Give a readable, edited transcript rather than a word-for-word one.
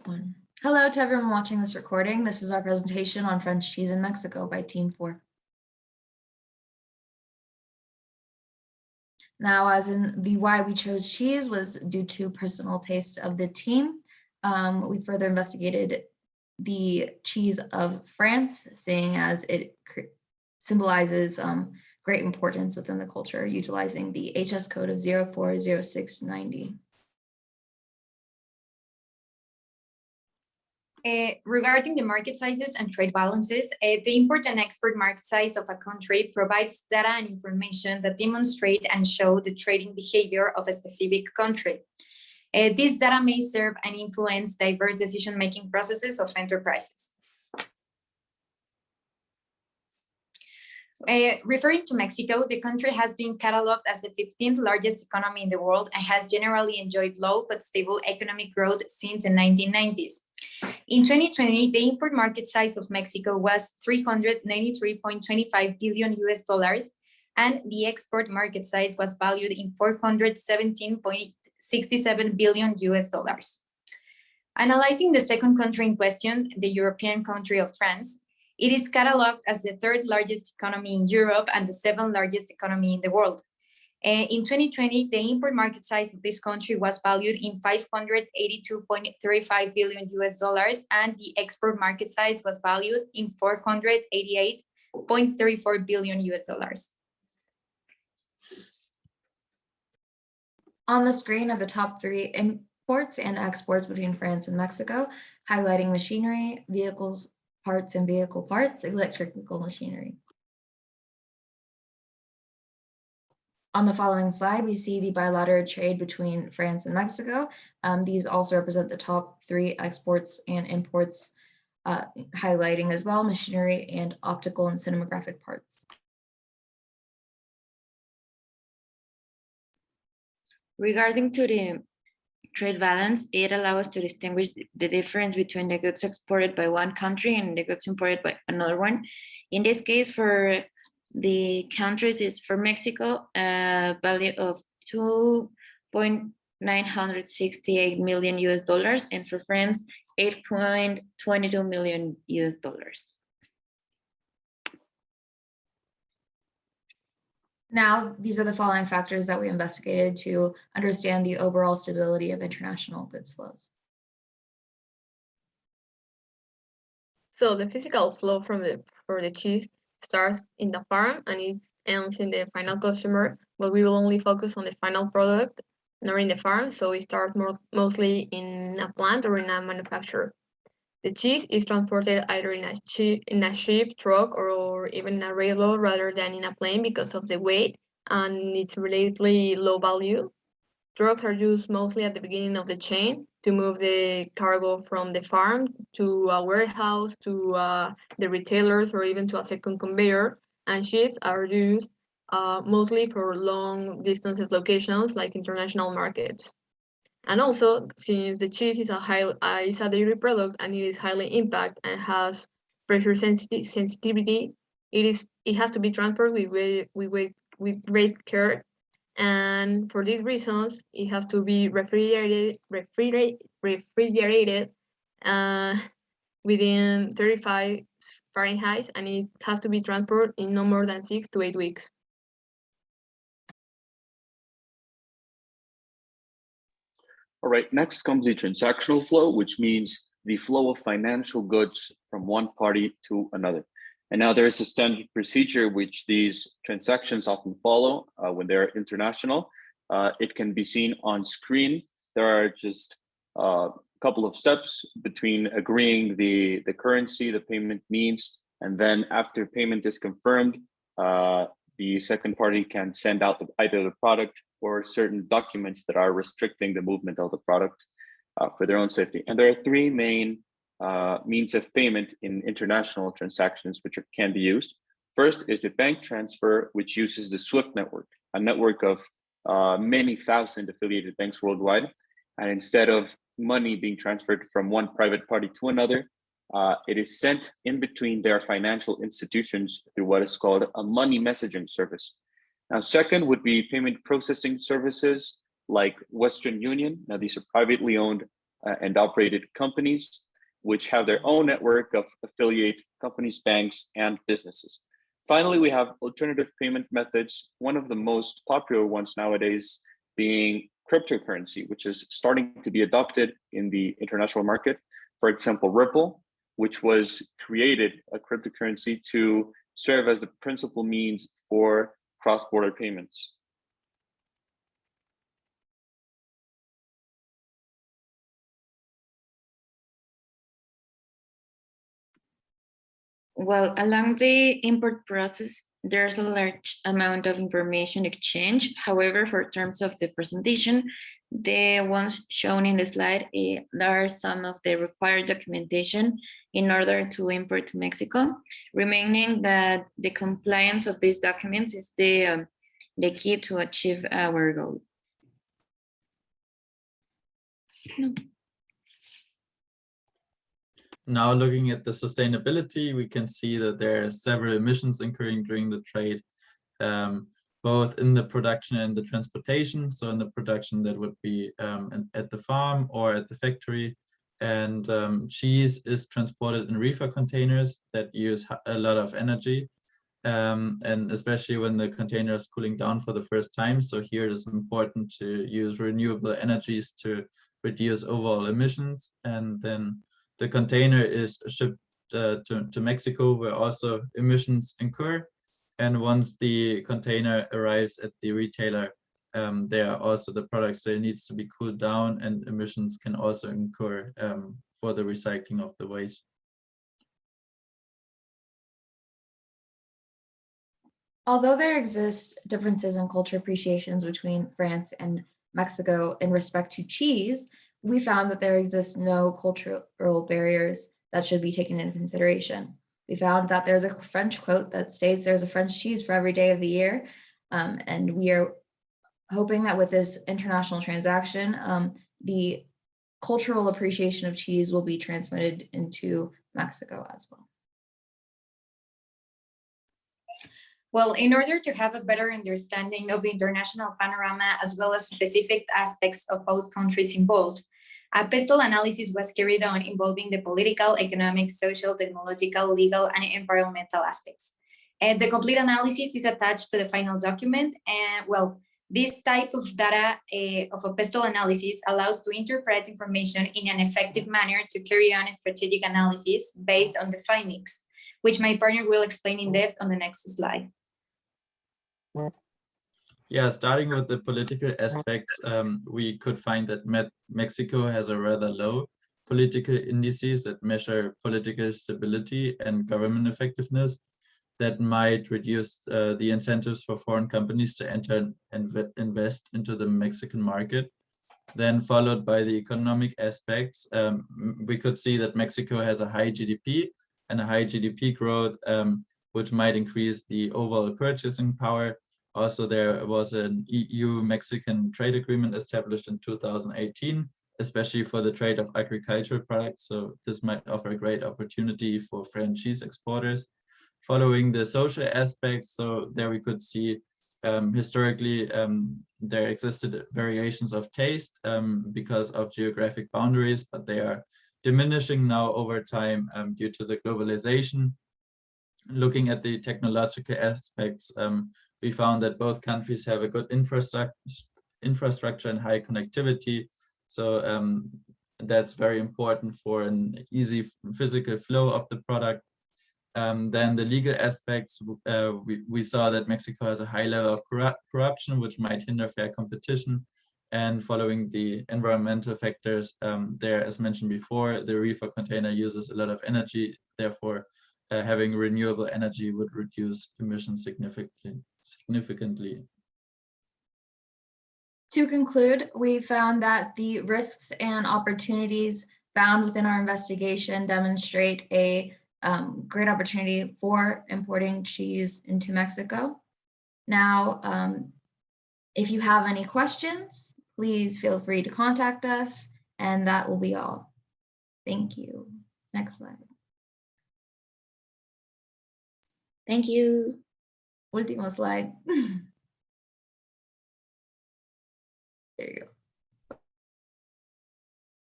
One. Hello to everyone watching this recording. This is our presentation on French cheese in Mexico by Team 4. Now, as in the why we chose cheese was due to personal taste of the team. We further investigated the cheese of France, seeing as it symbolizes great importance within the culture, utilizing the HS code of 040690. Regarding the market sizes and trade balances, the import and export market size of a country provides data and information that demonstrate and show the trading behavior of a specific country. This data may serve and influence diverse decision-making processes of enterprises. Referring to Mexico, the country has been cataloged as the 15th largest economy in the world and has generally enjoyed low but stable economic growth since the 1990s. In 2020, the import market size of Mexico was $393.25 billion and the export market size was valued in $417.67 billion. Analyzing the second country in question, the European country of France, it is cataloged as the third largest economy in Europe and the seventh largest economy in the world. In 2020, the import market size of this country was valued in $582.35 billion and the export market size was valued in $488.34 billion. On the screen are the top 3 imports and exports between France and Mexico, highlighting machinery, vehicles, parts and vehicle parts, electrical machinery. On the following slide, we see the bilateral trade between France and Mexico. These also represent the top 3 exports and imports, highlighting as well machinery and optical and cinematographic parts. Regarding to the trade balance, it allows us to distinguish the difference between the goods exported by one country and the goods imported by another one. In this case, for the countries is for Mexico, a value of $2.968 million and for France, $8.22 million. Now, these are the following factors that we investigated to understand the overall stability of international goods flows. So the physical flow for the cheese starts in the farm and it ends in the final consumer, but we will only focus on the final product, not in the farm, so it starts mostly in a plant or in a manufacturer. The cheese is transported either in a ship, truck, or even a railroad rather than in a plane because of the weight and its relatively low value. Trucks are used mostly at the beginning of the chain to move the cargo from the farm to a warehouse, to the retailers, or even to a second conveyor. And ships are used mostly for long distances locations like international markets. And also, since the cheese is a dairy product and it is highly impact and has pressure sensitivity, it has to be transported with great care. And for these reasons, it has to be refrigerated within 35 Fahrenheit, and it has to be transported in no more than 6 to 8 weeks. All right, next comes the transactional flow, which means the flow of financial goods from one party to another. And now there is a standard procedure which these transactions often follow when they're international. It can be seen on screen. There are just a couple of steps between agreeing the currency, the payment means, and then after payment is confirmed, the second party can send out either the product or certain documents that are restricting the movement of the product for their own safety. And there are 3 main means of payment in international transactions which can be used. First is the bank transfer, which uses the SWIFT network, a network of many thousand affiliated banks worldwide. And instead of money being transferred from one private party to another, it is sent in between their financial institutions through what is called a money messaging service. Now, second would be payment processing services like Western Union. Now, these are privately owned and operated companies, which have their own network of affiliate companies, banks, and businesses. Finally, we have alternative payment methods, one of the most popular ones nowadays being cryptocurrency, which is starting to be adopted in the international market. For example, Ripple, which was created a cryptocurrency to serve as the principal means for cross-border payments. Well, along the import process, there's a large amount of information exchange. However, for terms of the presentation, the ones shown in the slide are some of the required documentation in order to import to Mexico, remaining that the compliance of these documents is the key to achieve our goal. Now looking at the sustainability, we can see that there are several emissions occurring during the trade, both in the production and the transportation. So in the production, that would be at the farm or at the factory. And cheese is transported in reefer containers that use a lot of energy. And especially when the container is cooling down for the first time. So here it is important to use renewable energies to reduce overall emissions. And then the container is shipped to Mexico, where also emissions incur. And once the container arrives at the retailer, there are also the products that needs to be cooled down, and emissions can also incur for the recycling of the waste. Although there exists differences in culture appreciations between France and Mexico in respect to cheese, we found that there exists no cultural barriers that should be taken into consideration. We found that there's a French quote that states there's a French cheese for every day of the year. And we are hoping that with this international transaction, the cultural appreciation of cheese will be transmitted into Mexico as well. Well, in order to have a better understanding of the international panorama as well as specific aspects of both countries involved, a pestle analysis was carried on involving the political, economic, social, technological, legal, and environmental aspects. And the complete analysis is attached to the final document. And well, this type of data of a pestle analysis allows to interpret information in an effective manner to carry on a strategic analysis based on the findings, which my partner will explain in depth on the next slide. Yeah, starting with the political aspects, we could find that Mexico has a rather low political indices that measure political stability and government effectiveness that might reduce the incentives for foreign companies to enter and invest into the Mexican market. Then followed by the economic aspects, we could see that Mexico has a high GDP and a high GDP growth, which might increase the overall purchasing power. Also, there was an EU-Mexican trade agreement established in 2018, especially for the trade of agricultural products. So this might offer a great opportunity for French cheese exporters. Following the social aspects, so there we could see historically there existed variations of taste because of geographic boundaries, but they are diminishing now over time due to the globalization. Looking at the technological aspects, we found that both countries have a good infrastructure and high connectivity. So that's very important for an easy physical flow of the product. Then the legal aspects, we saw that Mexico has a high level of corruption, which might hinder fair competition. And following the environmental factors, there, as mentioned before, the reefer container uses a lot of energy. Therefore, having renewable energy would reduce emissions significantly. To conclude, we found that the risks and opportunities found within our investigation demonstrate a great opportunity for importing cheese into Mexico. Now, if you have any questions, please feel free to contact us, and that will be all. Thank you. Next slide. Thank you. Último slide. There you go.